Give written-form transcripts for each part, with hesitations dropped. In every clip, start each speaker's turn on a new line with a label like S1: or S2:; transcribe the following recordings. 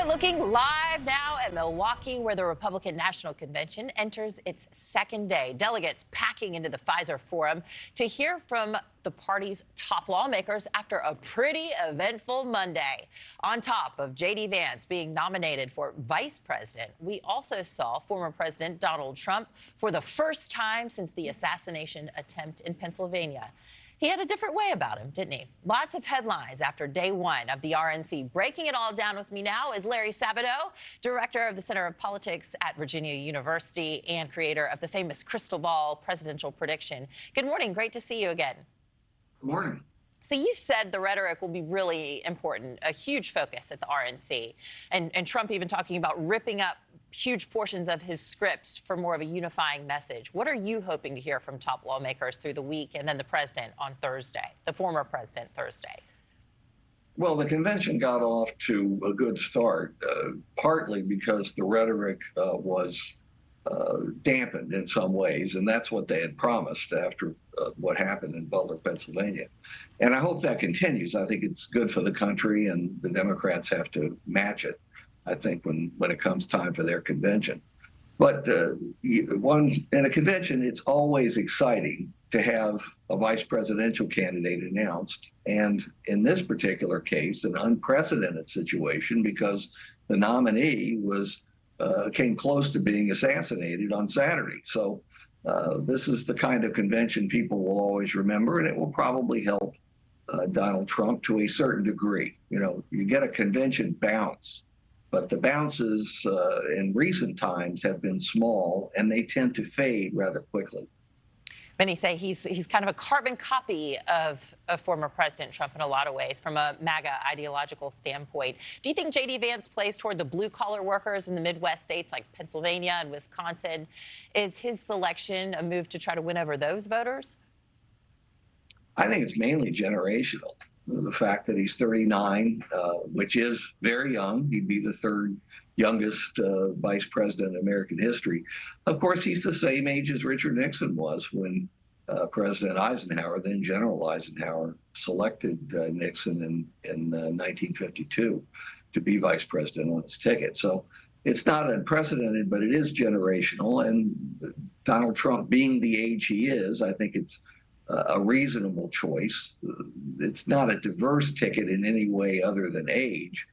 S1: right, looking live now at Milwaukee, where the Republican National Convention enters its second day. Delegates packing into the Pfizer Forum to hear from the party's top lawmakers after a pretty eventful Monday. On top of J.D. Vance being nominated for vice president, we also saw former President Donald Trump for the first time since the assassination attempt in Pennsylvania. He had a different way about him, didn't he? Lots of headlines after day one of the RNC. Breaking it all down with me now is Larry Sabato, director of the Center of Politics at Virginia University and creator of the famous Crystal Ball presidential prediction. Good morning. Great to see you again.
S2: Good morning.
S1: So you've said the rhetoric will be really important, a huge focus at the RNC, and Trump even talking about ripping up huge portions of his scripts for more of a unifying message. What are you hoping to hear from top lawmakers through the week and then the president on Thursday, the former president Thursday?
S2: Well, the convention got off to a good start, partly because the rhetoric was dampened in some ways, and that's what they had promised after what happened in Butler, Pennsylvania. And I hope that continues. I think it's good for the country, and the Democrats have to match it, I think, when it comes time for their convention. But in a convention, it's always exciting to have a vice presidential candidate announced. And in this particular case, an unprecedented situation because the nominee came close to being assassinated on Saturday. So this is the kind of convention people will always remember, and it will probably help Donald Trump to a certain degree. You know, you get a convention bounce, but the bounces in recent times have been small, and they tend to fade rather quickly.
S1: Many say he's kind of a carbon copy of former President Trump in a lot of ways from a MAGA ideological standpoint. Do you think J.D. Vance plays toward the blue-collar workers in the Midwest states like Pennsylvania and Wisconsin? Is his selection a move to try to win over those voters?
S2: I think it's mainly generational. The fact that he's 39, which is very young. He'd be the third youngest vice president in American history. Of course, he's the same age as Richard Nixon was when President Eisenhower, then General Eisenhower, selected Nixon in 1952 to be vice president on his ticket. So it's not unprecedented, but it is generational. And Donald Trump being the age he is, I think it's a reasonable choice. It's not a diverse ticket in any way other than age.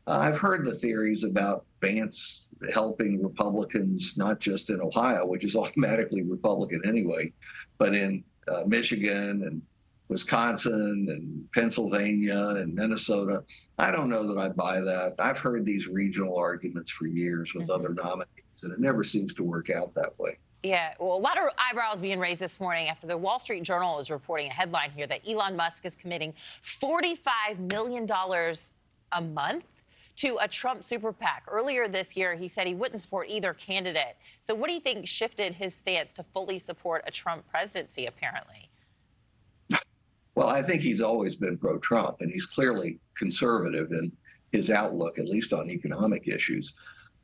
S2: I've heard the theories about Vance helping Republicans, not just in Ohio, which is automatically Republican anyway, but in Michigan and Wisconsin and Pennsylvania and Minnesota. I don't know that I buy that. I've heard these regional arguments for years with other nominees, and it never seems to work out that way.
S1: Yeah, well, a lot of eyebrows being raised this morning after the Wall Street Journal is reporting a headline here that Elon Musk is committing $45 million a month to a Trump super PAC. Earlier this year, he said he wouldn't support either candidate. So what do you think shifted his stance to fully support a Trump presidency, apparently?
S2: Well, I think he's always been pro-Trump, and he's clearly conservative in his outlook, at least on economic issues.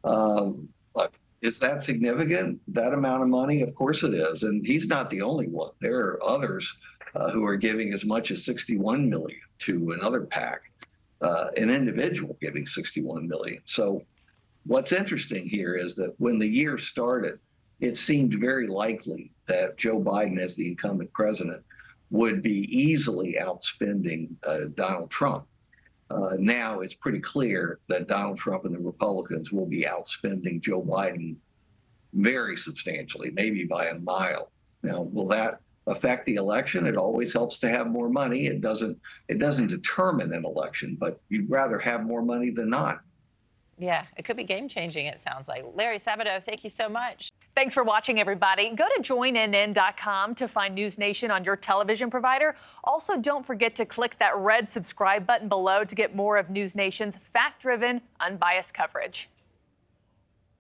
S2: Look, is that significant, that amount of money? Of course it is. And he's not the only one. There are others who are giving as much as $61 million to another PAC, an individual giving $61 million. So what's interesting here is that when the year started, it seemed very likely that Joe Biden, as the incumbent president, would be easily outspending Donald Trump. Now it's pretty clear that Donald Trump and the Republicans will be outspending Joe Biden very substantially, maybe by a mile. Now, will that affect the election? It always helps to have more money. It doesn't determine an election, but you'd rather have more money than not.
S1: Yeah, it could be game-changing, it sounds like. Larry Sabato, thank you so much.
S3: Thanks for watching, everybody. Go to joinnn.com to find NewsNation on your television provider. Also, don't forget to click that red subscribe button below to get more of NewsNation's fact-driven, unbiased coverage.